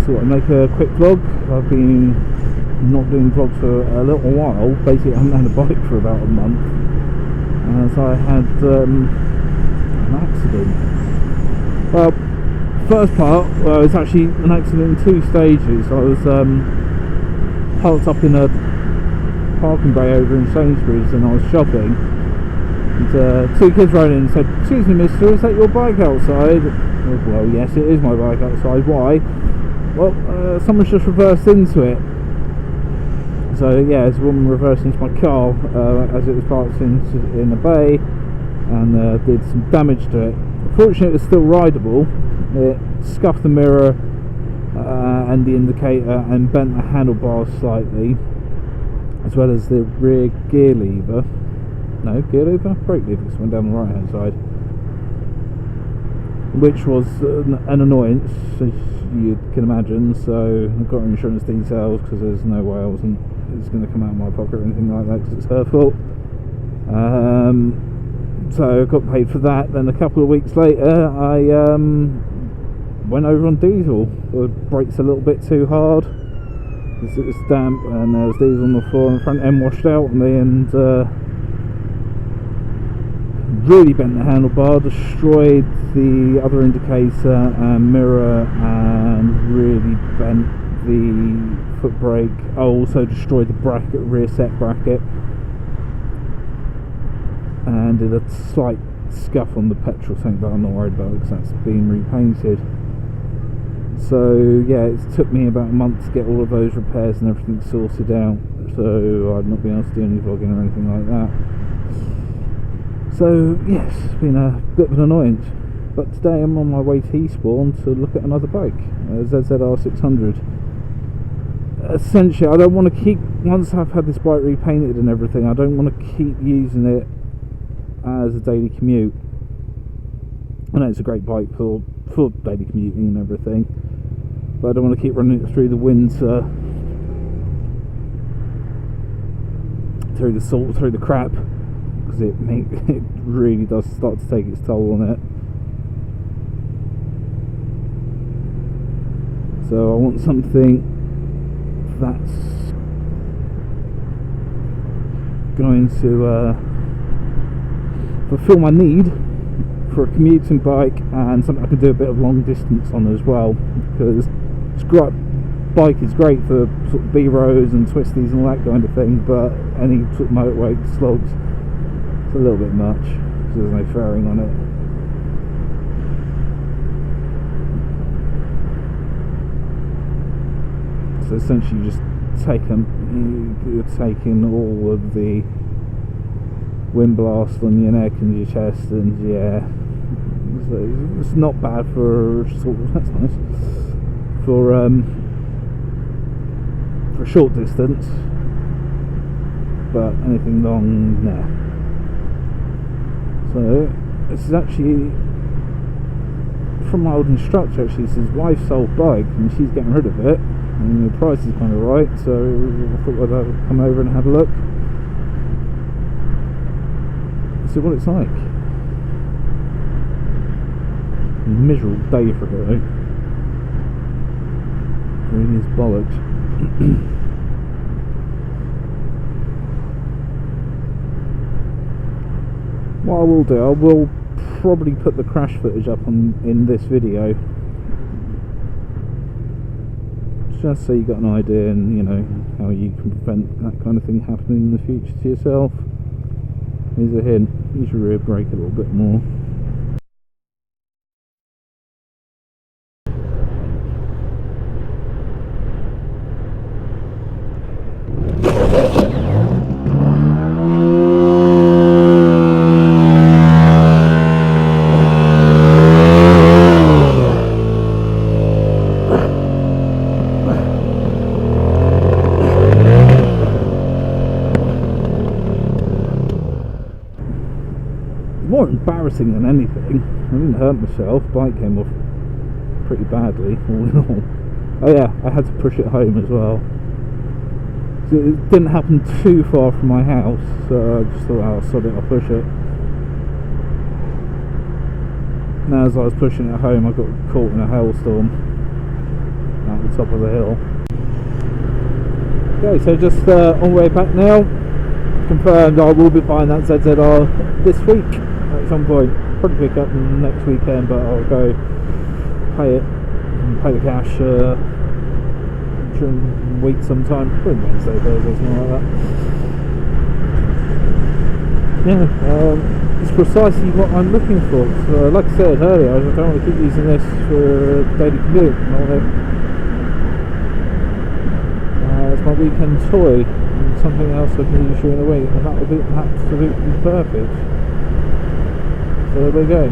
So I make a quick vlog. I've been not doing vlogs for a little while. Basically, I haven't had a bike for about a month, as I had an accident. Well, first part, well, it's actually an accident in 2 stages. I was parked up in a parking bay over in Sainsbury's, and I was shopping. And 2 kids ran in and said, "Excuse me, mister, is that your bike outside?" Well, yes, it is my bike outside. Why? Well, someone's just reversed into it. So yeah, there's a woman reversed into my car as it was parked in a bay, and did some damage to it. Fortunately, it was still rideable. It scuffed the mirror and the indicator, and bent the handlebars slightly, as well as the rear gear lever. No, gear lever? Brake lever, because it went down the right hand side, which was an annoyance, as you can imagine. So I've got her insurance details, because there's no way it's going to come out of my pocket or anything like that, because it's her fault. So I got paid for that. Then a couple of weeks later, I went over on diesel. The brakes a little bit too hard because it was damp, and there was diesel on the floor, and the front end washed out on me, and really bent the handlebar, destroyed the other indicator and mirror, and really bent the foot brake. I also destroyed the bracket, rear set bracket, and did a slight scuff on the petrol tank, but I'm not worried about it because that's been repainted. So yeah, it took me about a month to get all of those repairs and everything sorted out, so I've not been able to do any vlogging or anything like that. So yes, it's been a bit of an annoyance, but today I'm on my way to Eastbourne to look at another bike, a ZZR 600. Essentially, I don't want to keep, once I've had this bike repainted and everything, I don't want to keep using it as a daily commute. I know it's a great bike for daily commuting and everything, but I don't want to keep running it through the winter, through the salt, through the crap, because it really does start to take its toll on it. So I want something that's going to fulfill my need for a commuting bike, and something I can do a bit of long distance on as well, because it's great. Bike is great for sort of B roads and twisties and all that kind of thing, but any sort of motorway slogs, it's a little bit much, so there's no fairing on it. So essentially you're taking all of the wind blast on your neck and your chest, and yeah, so it's not bad for sort of, that's nice, for a short distance, but anything long, nah. So this is actually from my old instructor. Actually, it's his wife's old bike, and she's getting rid of it, and the price is kind of right, so I thought I'd come over and have a look, see what it's like. Miserable day for her though. Really is bollocks. What I will do, I will probably put the crash footage up in this video, just so you got an idea, and you know how you can prevent that kind of thing happening in the future to yourself. Here's a hint, use your rear brake a little bit more. More embarrassing than anything. I didn't hurt myself. Bike came off pretty badly, all in all. Oh yeah, I had to push it home as well. So it didn't happen too far from my house, so I just thought, I'll sod it, I'll push it. Now as I was pushing it home, I got caught in a hailstorm at the top of the hill. Okay, so just on the way back now. Confirmed I will be buying that ZZR this week at some point. Probably pick up next weekend, but I'll go pay the cash during the week sometime. Probably Wednesday, Thursday, something like that. Yeah, it's precisely what I'm looking for. So, like I said earlier, I don't want to keep using this for daily commute. It's my weekend toy, and something else I can use during the week, and that would be absolutely perfect. So there we go.